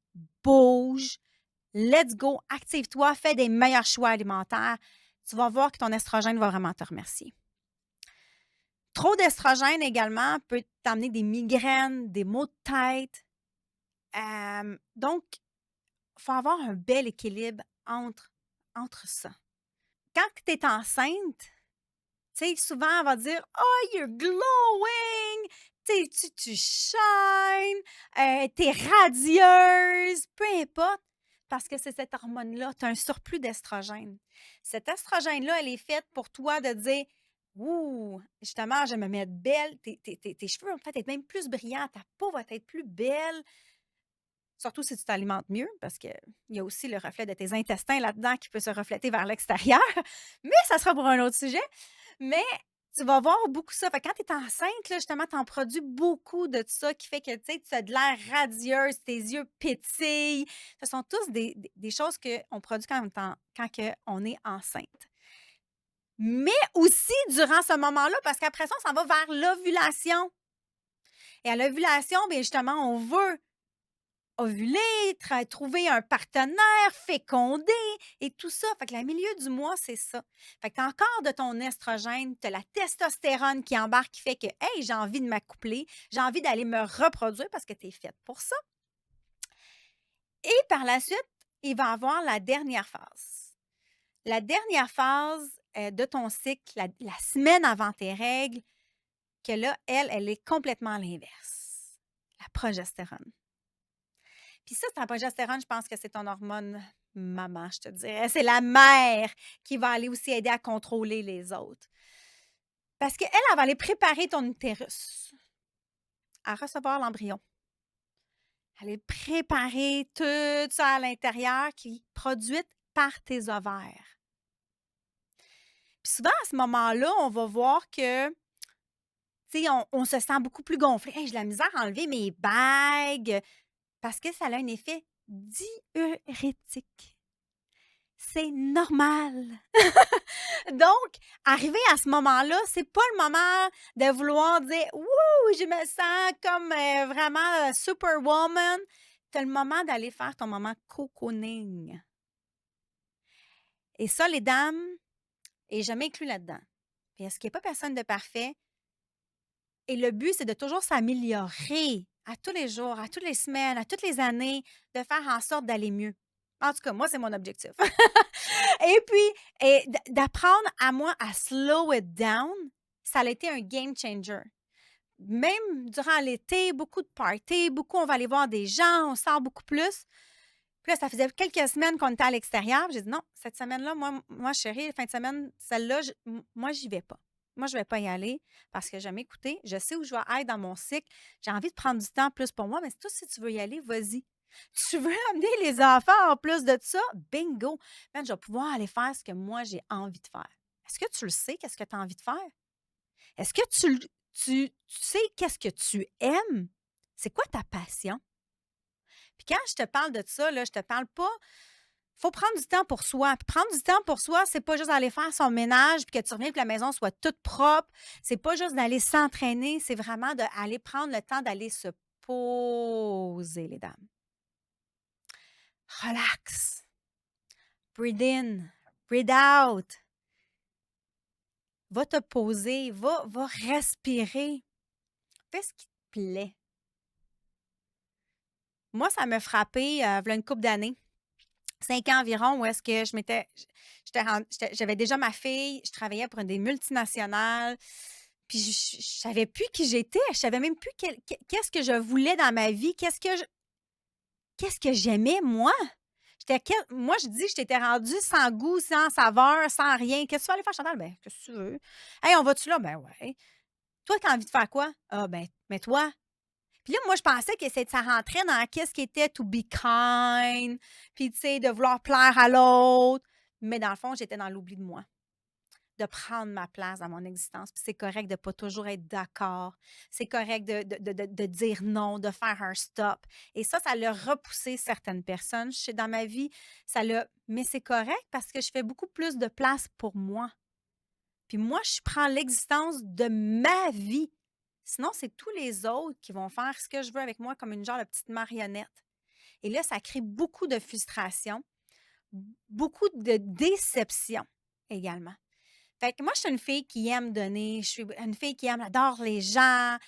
bouge, let's go, active-toi, fais des meilleurs choix alimentaires. Tu vas voir que ton estrogène va vraiment te remercier. Trop d'estrogène également peut t'amener des migraines, des maux de tête. Donc, il faut avoir un bel équilibre entre ça. Quand tu es enceinte, tu sais, souvent, on va dire Oh, you're glowing! Tu shines, t'es radieuse, peu importe, parce que c'est cette hormone-là, tu as un surplus d'estrogène. Cet estrogène-là, elle est faite pour toi de dire Ouh, justement, je vais me mettre belle, tes cheveux vont peut-être être même plus brillants, ta peau va être plus belle. surtout si tu t'alimentes mieux, parce qu'il y a aussi le reflet de tes intestins là-dedans qui peut se refléter vers l'extérieur. Mais ça sera pour un autre sujet. Mais tu vas voir beaucoup ça. Fait que quand tu es enceinte, là, justement, tu en produis beaucoup de ça qui fait que tu as de l'air radieuse, tes yeux pétillent. Ce sont tous des choses qu'on produit quand on est enceinte. Mais aussi durant ce moment-là, parce qu'après ça, on s'en va vers l'ovulation. Et à l'ovulation, bien justement, on veut ovuler, trouver un partenaire, féconder et tout ça. Fait que le milieu du mois, c'est ça. Fait que tu as encore de ton estrogène, tu as la testostérone qui embarque, qui fait que, hey, j'ai envie de m'accoupler, j'ai envie d'aller me reproduire parce que tu es faite pour ça. Et par la suite, il va y avoir la dernière phase. La dernière phase de ton cycle, la semaine avant tes règles, que là, elle est complètement à l'inverse. La progestérone. Puis ça, ta progestérone, je pense que c'est ton hormone maman, je te dirais. C'est la mère qui va aller aussi aider à contrôler les autres. Parce qu'elle, elle va aller préparer ton utérus à recevoir l'embryon. Elle va préparer tout ça à l'intérieur qui est produite par tes ovaires. Puis souvent, à ce moment-là, on va voir que, tu sais, on se sent beaucoup plus gonflé. Hey, j'ai de la misère à enlever mes bagues parce que ça a un effet diurétique. C'est normal. Donc, arrivé à ce moment-là, c'est pas le moment de vouloir dire: «Wouh, je me sens comme, vraiment, superwoman». C'est le moment d'aller faire ton moment cocooning et ça, les dames, et je m'inclus là-dedans. Parce qu'il y a pas personne de parfait et le but, c'est de toujours s'améliorer à tous les jours, à toutes les semaines, à toutes les années, de faire en sorte d'aller mieux. En tout cas, moi, c'est mon objectif. Et puis, d'apprendre à moi à slow it down, ça a été un game changer. Même durant l'été, beaucoup de parties, beaucoup on va aller voir des gens, on sort beaucoup plus. Puis là, ça faisait quelques semaines qu'on était à l'extérieur. J'ai dit: «Non, cette semaine-là, moi chérie, fin de semaine, celle-là, moi, j'y vais pas. Moi, je vais pas y aller parce que j'aime écouter. Je sais où je vais être dans mon cycle. J'ai envie de prendre du temps plus pour moi, mais toi, si tu veux y aller, vas-y. Tu veux amener les enfants en plus de ça? Bingo! Man, je vais pouvoir aller faire ce que moi, j'ai envie de faire. Est-ce que tu le sais, qu'est-ce que tu as envie de faire? Est-ce que tu sais qu'est-ce que tu aimes? C'est quoi ta passion?» Puis quand je te parle de ça, là, je te parle pas. Faut prendre du temps pour soi. Puis prendre du temps pour soi, c'est pas juste d'aller faire son ménage puis que tu reviens que la maison soit toute propre. C'est pas juste d'aller s'entraîner, c'est vraiment d'aller prendre le temps d'aller se poser, les dames. Relax. Breathe in. Breathe out. Va te poser. Va respirer. Fais ce qui te plaît. Moi, ça m'a frappé, v'là une couple d'années. 5 ans environ où est-ce que j'avais déjà ma fille, je travaillais pour des multinationales, puis je savais plus qui j'étais, je savais même plus qu'est-ce que je voulais dans ma vie, qu'est-ce que j'aimais moi? Moi, je dis: «Je t'étais rendue sans goût, sans saveur, sans rien. Qu'est-ce que tu vas aller faire, Chantal?» «Ben, qu'est-ce que tu veux?» «Hey, on va-tu là?» «Ben, ouais». «Toi, tu as envie de faire quoi?» «Ah, ben, mais toi?» Puis là, moi, je pensais que ça rentrait dans qu'est-ce qui était to be kind, puis tu sais, de vouloir plaire à l'autre. Mais dans le fond, j'étais dans l'oubli de moi, de prendre ma place dans mon existence. Puis c'est correct de pas toujours être d'accord. C'est correct de dire non, de faire un stop. Et ça l'a repoussé certaines personnes. Je sais, dans ma vie, ça l'a. Mais c'est correct parce que je fais beaucoup plus de place pour moi. Puis moi, je prends l'existence de ma vie. Sinon, c'est tous les autres qui vont faire ce que je veux avec moi comme une genre de petite marionnette. Et là, ça crée beaucoup de frustration, beaucoup de déception également. Fait que moi, je suis une fille qui aime donner, je suis une fille qui adore les gens,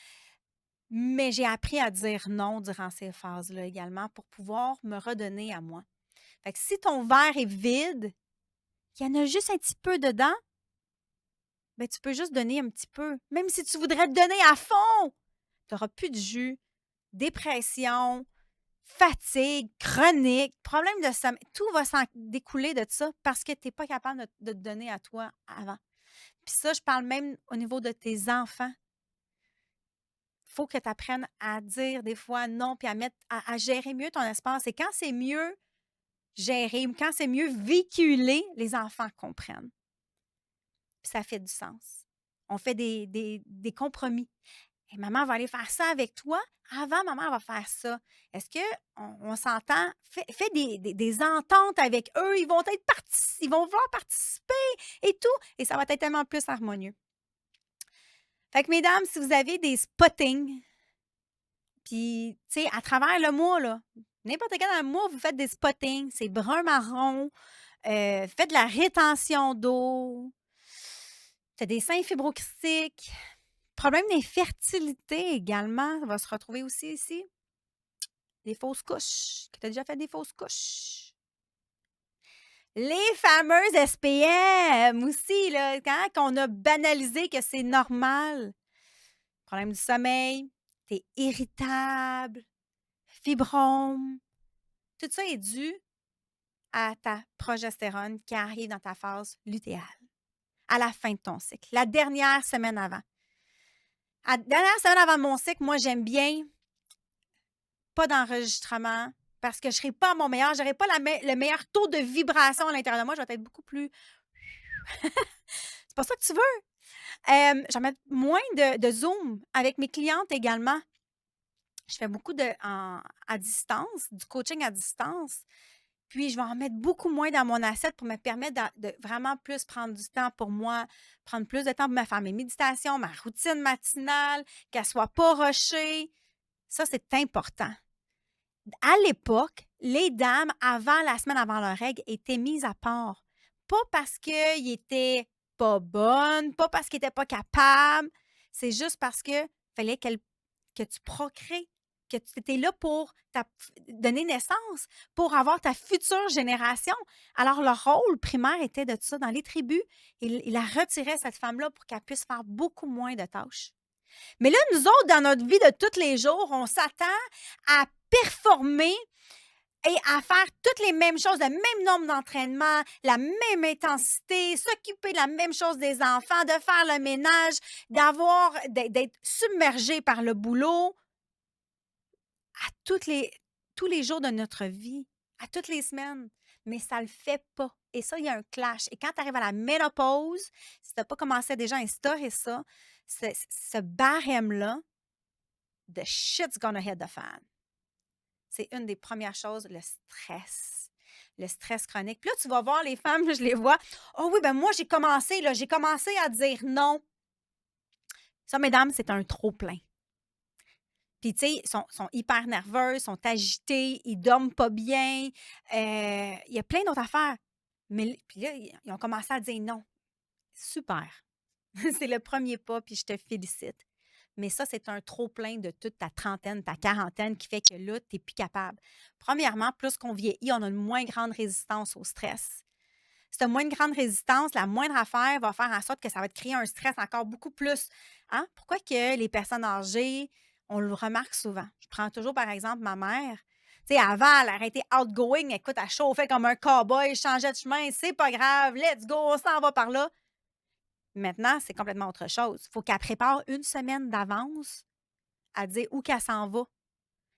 mais j'ai appris à dire non durant ces phases-là également pour pouvoir me redonner à moi. Fait que si ton verre est vide, qu'il y en a juste un petit peu dedans, ben, tu peux juste donner un petit peu. Même si tu voudrais te donner à fond, tu n'auras plus de jus, dépression, fatigue, chronique, problème de sommeil. Tout va s'en découler de ça parce que tu n'es pas capable de te donner à toi avant. Puis ça, je parle même au niveau de tes enfants. faut que tu apprennes à dire des fois non, puis à gérer mieux ton espace. Et quand c'est mieux géré, quand c'est mieux véhiculé, les enfants comprennent. Puis ça fait du sens. On fait des compromis. Et maman va aller faire ça avec toi. Avant, maman va faire ça. Est-ce qu'on s'entend? Fais des ententes avec eux. Ils vont vouloir participer et tout. Et ça va être tellement plus harmonieux. Fait que, mesdames, si vous avez des spottings, puis, tu sais, à travers le mois, là, n'importe quel dans le mois, vous faites des spottings, c'est brun-marron, faites de la rétention d'eau, tu as des seins fibrocystiques, problème d'infertilité également, ça va se retrouver aussi ici. Des fausses couches, que tu as déjà fait des fausses couches. Les fameuses SPM aussi, là, quand on a banalisé que c'est normal. Problème du sommeil, tu es irritable, fibrome. Tout ça est dû à ta progestérone qui arrive dans ta phase lutéale, à la fin de ton cycle, la dernière semaine avant. À la dernière semaine avant mon cycle, moi, j'aime bien pas d'enregistrement parce que je ne serai pas à mon meilleur, je n'aurai pas le meilleur taux de vibration à l'intérieur de moi, je vais être beaucoup plus... C'est pas ça que tu veux. J'en mets moins de Zoom avec mes clientes également. Je fais beaucoup à distance, du coaching à distance. Puis, je vais en mettre beaucoup moins dans mon assiette pour me permettre de vraiment plus prendre du temps pour moi, prendre plus de temps pour me faire mes méditations, ma routine matinale, qu'elle ne soit pas rushée. Ça, c'est important. À l'époque, les dames, avant la semaine avant leur règle, étaient mises à part. Pas parce qu'ils étaient pas bonnes, pas parce qu'ils n'étaient pas capables. C'est juste parce que fallait que tu procrées, que tu étais là pour donner naissance, pour avoir ta future génération. Alors, le rôle primaire était de ça. Dans les tribus, il la retirait, cette femme-là, pour qu'elle puisse faire beaucoup moins de tâches. Mais là, nous autres, dans notre vie de tous les jours, on s'attend à performer et à faire toutes les mêmes choses, le même nombre d'entraînements, la même intensité, s'occuper de la même chose des enfants, de faire le ménage, d'être submergé par le boulot à tous les jours de notre vie, à toutes les semaines. Mais ça ne le fait pas. Et ça, il y a un clash. Et quand tu arrives à la ménopause, si tu n'as pas commencé déjà à instaurer ça, ce barème-là, the shit's gonna hit the fan. C'est une des premières choses, le stress. Le stress chronique. Puis là, tu vas voir les femmes, je les vois. Oh oui, ben moi, j'ai commencé à dire non. Ça, mesdames, c'est un trop-plein. Puis, tu sais, ils sont hyper nerveux, sont agités, ils dorment pas bien. Il y a plein d'autres affaires. Mais puis là, ils ont commencé à dire non. Super. C'est le premier pas, puis je te félicite. Mais ça, c'est un trop-plein de toute ta trentaine, ta quarantaine qui fait que là, tu n'es plus capable. Premièrement, plus qu'on vieillit, on a une moins grande résistance au stress. Cette moins grande résistance, la moindre affaire va faire en sorte que ça va te créer un stress encore beaucoup plus. Hein? Pourquoi que les personnes âgées, on le remarque souvent? Je prends toujours, par exemple, ma mère. Tu sais, avant, elle aurait été outgoing. Écoute, elle chauffait comme un cow-boy, changeait de chemin. C'est pas grave, let's go, on s'en va par là. Maintenant, c'est complètement autre chose. Il faut qu'elle prépare une semaine d'avance à dire où qu'elle s'en va,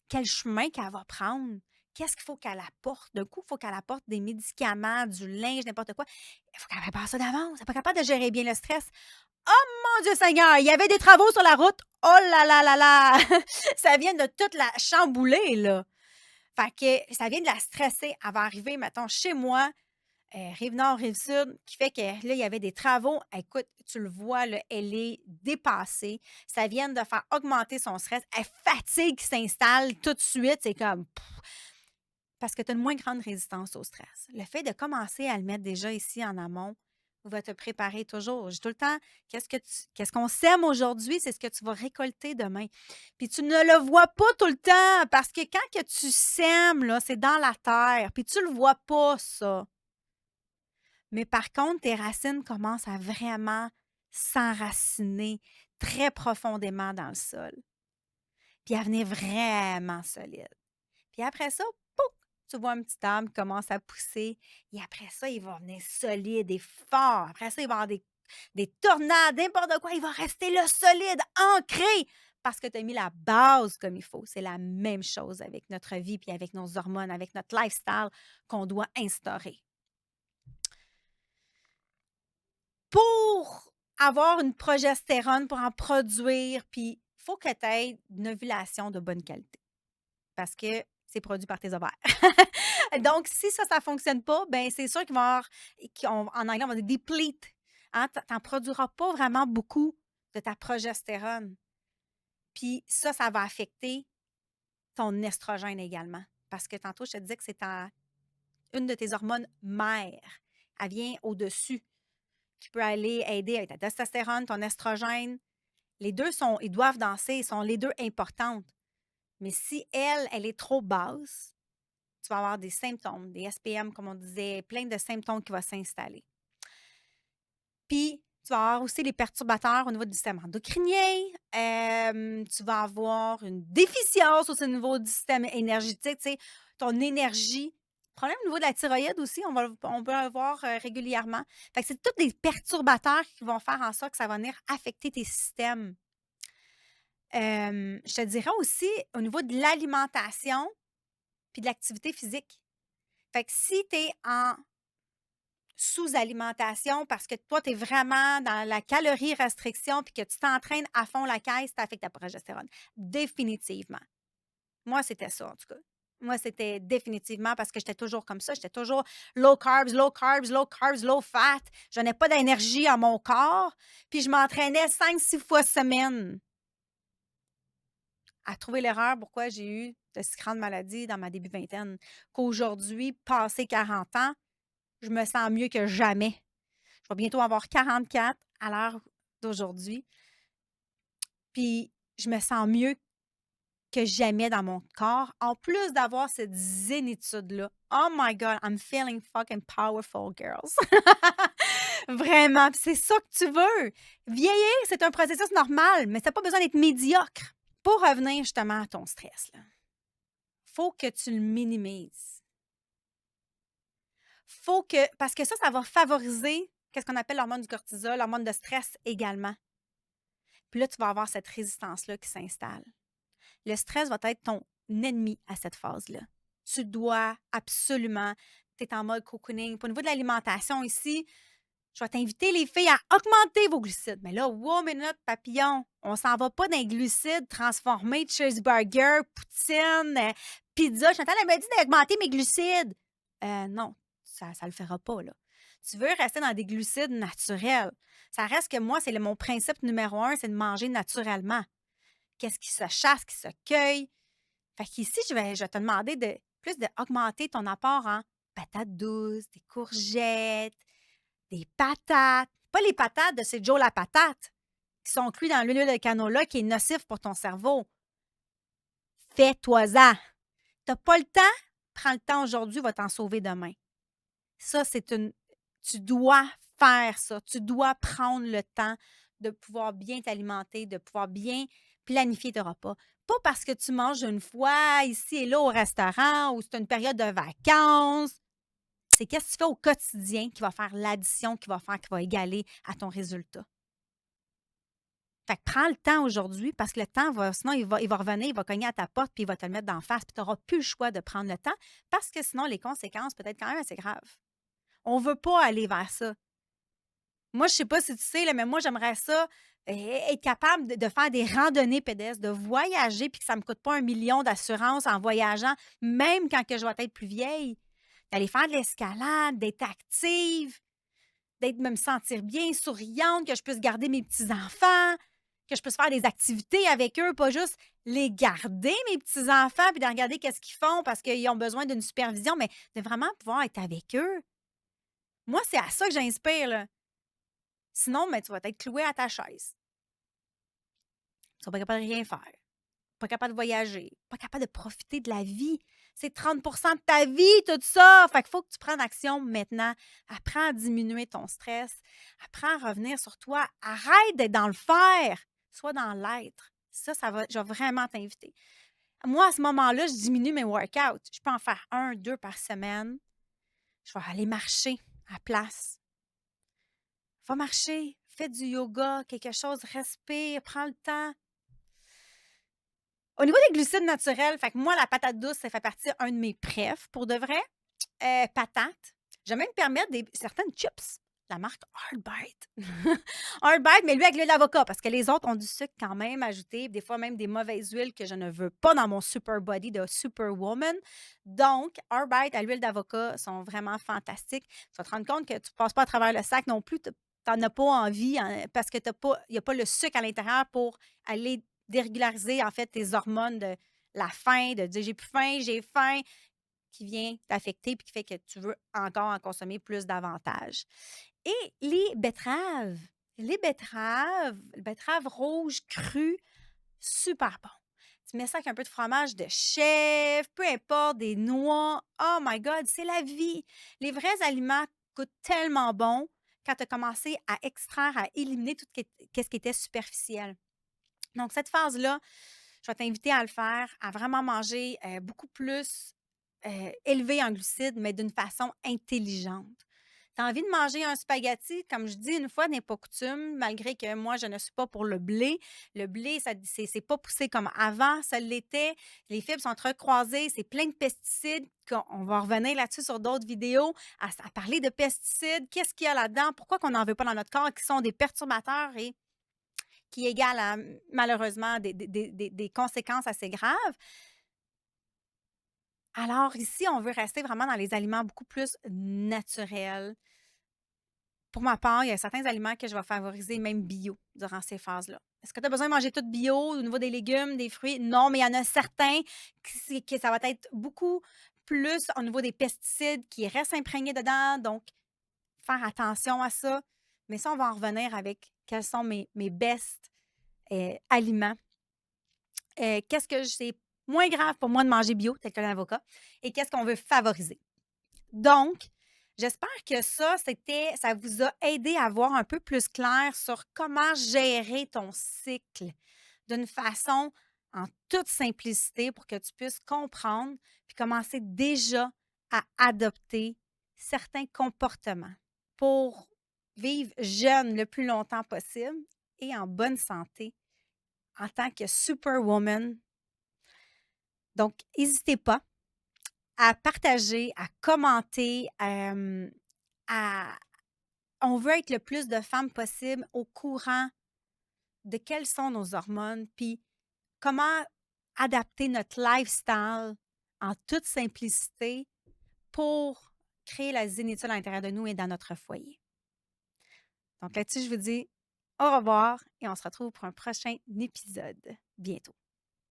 quel chemin qu'elle va prendre, qu'est-ce qu'il faut qu'elle apporte. D'un coup, il faut qu'elle apporte des médicaments, du linge, n'importe quoi. Il faut qu'elle prépare ça d'avance. Elle n'est pas capable de gérer bien le stress. Oh mon Dieu Seigneur, il y avait des travaux sur la route. Oh là là là là! Ça vient de toute la chambouler, là. Fait que ça vient de la stresser. Elle va arriver, mettons, chez moi, Rive-Nord, Rive-Sud, qui fait que là, il y avait des travaux. Écoute, tu le vois, là, elle est dépassée. Ça vient de faire augmenter son stress. Elle fatigue qui s'installe tout de suite. C'est comme... Parce que tu as une moins grande résistance au stress. Le fait de commencer à le mettre déjà ici en amont va te préparer toujours. Je dis tout le temps, qu'est-ce qu'on sème aujourd'hui, c'est ce que tu vas récolter demain. Puis tu ne le vois pas tout le temps parce que quand que tu sèmes, là, c'est dans la terre. Puis tu ne le vois pas, ça. Mais par contre, tes racines commencent à vraiment s'enraciner très profondément dans le sol. Puis à venir vraiment solide. Puis après ça, pouf, tu vois un petit arbre qui commence à pousser. Et après ça, il va venir solide et fort. Après ça, il va y avoir des tornades, n'importe quoi. Il va rester là solide, ancré. parce que tu as mis la base comme il faut. C'est la même chose avec notre vie, puis avec nos hormones, avec notre lifestyle qu'on doit instaurer. Pour avoir une progestérone, pour en produire, puis il faut que tu aies une ovulation de bonne qualité parce que c'est produit par tes ovaires. Donc, si ça ne fonctionne pas, ben c'est sûr qu'il va y avoir, en anglais, on va dire deplete. Hein, tu n'en produiras pas vraiment beaucoup de ta progestérone. Puis ça va affecter ton estrogène également. Parce que tantôt, je te disais que c'est une de tes hormones mères. Elle vient au-dessus. Qui peut aller aider avec ta testostérone, ton estrogène. Les deux ils doivent danser, ils sont les deux importantes. Mais si elle est trop basse, tu vas avoir des symptômes, des SPM, comme on disait, plein de symptômes qui vont s'installer. Puis, tu vas avoir aussi les perturbateurs au niveau du système endocrinien. Tu vas avoir une déficience aussi au niveau du système énergétique, tu sais, ton énergie. Problème au niveau de la thyroïde aussi, on peut le voir régulièrement. Fait que c'est tous les perturbateurs qui vont faire en sorte que ça va venir affecter tes systèmes. Je te dirais aussi au niveau de l'alimentation puis de l'activité physique. Fait que si tu es en sous-alimentation parce que toi, tu es vraiment dans la calorie restriction puis que tu t'entraînes à fond la caisse, ça affecte ta progestérone. Définitivement. Moi, c'était ça, en tout cas. Moi, c'était définitivement parce que j'étais toujours comme ça. J'étais toujours low carbs, low carbs, low carbs, low fat. Je n'ai pas d'énergie à mon corps. Puis je m'entraînais 5-6 fois semaine à trouver l'erreur pourquoi j'ai eu de si grandes maladies dans ma début vingtaine. Qu'aujourd'hui, passé 40 ans, je me sens mieux que jamais. Je vais bientôt avoir 44 à l'heure d'aujourd'hui. Puis je me sens mieux que jamais dans mon corps, en plus d'avoir cette zénitude-là. Oh my God, I'm feeling fucking powerful, girls. Vraiment, puis c'est ça que tu veux. Vieillir, c'est un processus normal, mais ça n'a pas besoin d'être médiocre. Pour revenir justement à ton stress, il faut que tu le minimises. Parce que ça va favoriser qu'est-ce qu'on appelle l'hormone du cortisol, l'hormone de stress également. Puis là, tu vas avoir cette résistance-là qui s'installe. Le stress va être ton ennemi à cette phase-là. Tu dois absolument, tu es en mode cocooning. Au niveau de l'alimentation ici, je vais t'inviter les filles à augmenter vos glucides. Mais là, wow, minute, papillon, on s'en va pas dans les glucides transformés, cheeseburger, poutine, pizza. Chantal, elle m'a dit d'augmenter mes glucides. Non, ça ne le fera pas, là. Tu veux rester dans des glucides naturels. Ça reste que moi, c'est mon principe numéro 1, c'est de manger naturellement. Qu'est-ce qui se chasse, qui se cueille. Fait qu'ici, je vais te demander de plus d'augmenter ton apport en patates douces, des courgettes, des patates. Pas les patates de c'est Joe la patate, qui sont cuites dans l'huile de canola qui est nocif pour ton cerveau. Fais-toi-en. T'as pas le temps? Prends le temps aujourd'hui, va t'en sauver demain. Ça, tu dois faire ça. Tu dois prendre le temps de pouvoir bien t'alimenter, de pouvoir bien planifier tes repas. Pas parce que tu manges une fois ici et là au restaurant ou c'est une période de vacances. C'est qu'est-ce que tu fais au quotidien qui va faire l'addition, qui va égaler à ton résultat. Fait que prends le temps aujourd'hui parce que le temps sinon il va revenir, il va cogner à ta porte puis il va te le mettre d'en face puis tu n'auras plus le choix de prendre le temps parce que sinon les conséquences peuvent être quand même assez graves. On ne veut pas aller vers ça. Moi, je ne sais pas si tu sais, là, mais moi, j'aimerais ça, être capable de faire des randonnées pédestres, de voyager puis que ça ne me coûte pas 1 million d'assurance en voyageant, même quand que je vais être plus vieille. D'aller faire de l'escalade, d'être active, me sentir bien, souriante, que je puisse garder mes petits-enfants, que je puisse faire des activités avec eux, pas juste les garder, mes petits-enfants, puis de regarder qu'est-ce qu'ils font parce qu'ils ont besoin d'une supervision, mais de vraiment pouvoir être avec eux. Moi, c'est à ça que j'inspire, là. Sinon, tu vas être cloué à ta chaise. Tu seras pas capable de rien faire, pas capable de voyager, pas capable de profiter de la vie. C'est 30 de ta vie, tout ça. Fait qu'il faut que tu prennes action maintenant. Apprends à diminuer ton stress. Apprends à revenir sur toi. Arrête d'être dans le faire. Sois dans l'être. Ça, je vais vraiment t'inviter. Moi, à ce moment-là, je diminue mes workouts. Je peux en faire 1, 2 par semaine. Je vais aller marcher à la place. Va marcher, fais du yoga, quelque chose, respire, prends le temps. Au niveau des glucides naturels, fait que moi, la patate douce, ça fait partie un de mes préf pour de vrai. Patates. Je vais même permettre certaines chips, la marque Hard Bite. Hard Bite, mais lui avec l'huile d'avocat parce que les autres ont du sucre quand même ajouté, des fois même des mauvaises huiles que je ne veux pas dans mon super body de superwoman. Donc, Hard Bite à l'huile d'avocat sont vraiment fantastiques. Tu vas te rendre compte que tu ne passes pas à travers le sac non plus. Tu n'en as pas envie parce que il n'y a pas le sucre à l'intérieur pour aller dérégulariser en fait tes hormones de la faim, de dire j'ai plus faim, j'ai faim qui vient t'affecter puis qui fait que tu veux encore en consommer plus davantage. Et les betteraves rouges crues, super bon. Tu mets ça avec un peu de fromage de chèvre, peu importe, des noix. Oh my God, c'est la vie. Les vrais aliments coûtent tellement bon quand tu as commencé à extraire, à éliminer tout ce qui était superficiel. Donc, cette phase-là, je vais t'inviter à le faire, à vraiment manger beaucoup plus élevé en glucides, mais d'une façon intelligente. Tu as envie de manger un spaghetti, comme je dis une fois n'est pas coutume, malgré que moi, je ne suis pas pour le blé. Le blé, ça c'est pas poussé comme avant, ça l'était. Les fibres sont entrecroisées, c'est plein de pesticides. On va revenir là-dessus sur d'autres vidéos, à parler de pesticides. Qu'est-ce qu'il y a là-dedans? Pourquoi qu'on n'en veut pas dans notre corps, qui sont des perturbateurs et qui égale à malheureusement des conséquences assez graves. Alors ici, on veut rester vraiment dans les aliments beaucoup plus naturels. Pour ma part, il y a certains aliments que je vais favoriser même bio durant ces phases-là. Est-ce que tu as besoin de manger tout bio au niveau des légumes, des fruits? Non, mais il y en a certains que ça va être beaucoup plus au niveau des pesticides qui restent imprégnés dedans. Donc, faire attention à ça. Mais ça, on va en revenir avec quels sont mes best aliments. Qu'est-ce que c'est moins grave pour moi de manger bio, tel que l'avocat, et qu'est-ce qu'on veut favoriser. Donc, j'espère que ça vous a aidé à voir un peu plus clair sur comment gérer ton cycle d'une façon en toute simplicité pour que tu puisses comprendre puis commencer déjà à adopter certains comportements pour vivre jeune le plus longtemps possible et en bonne santé en tant que superwoman. Donc, n'hésitez pas à partager, à commenter, à on veut être le plus de femmes possible au courant de quelles sont nos hormones, puis comment adapter notre lifestyle en toute simplicité pour créer la zénitude à l'intérieur de nous et dans notre foyer. Donc là-dessus, je vous dis au revoir et on se retrouve pour un prochain épisode bientôt.